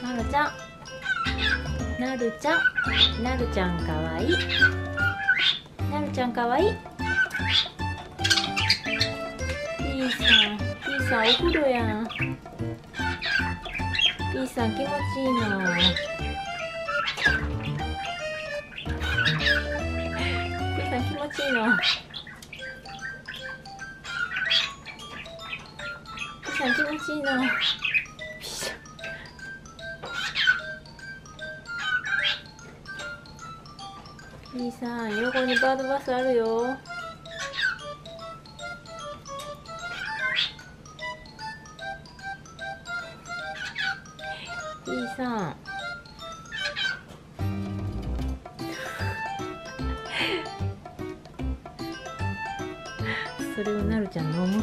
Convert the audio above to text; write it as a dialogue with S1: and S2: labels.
S1: マロちゃん、なるちゃん、なるちゃんかわいい。なるちゃんかわいい。ピーさんお風呂やん。ピーさん気持ちいいな。ピーさん気持ちいいな。ピーさん気持ちいいな。ピーさん、横にバードバスあるよ。ピーさん。それをなるちゃん飲む。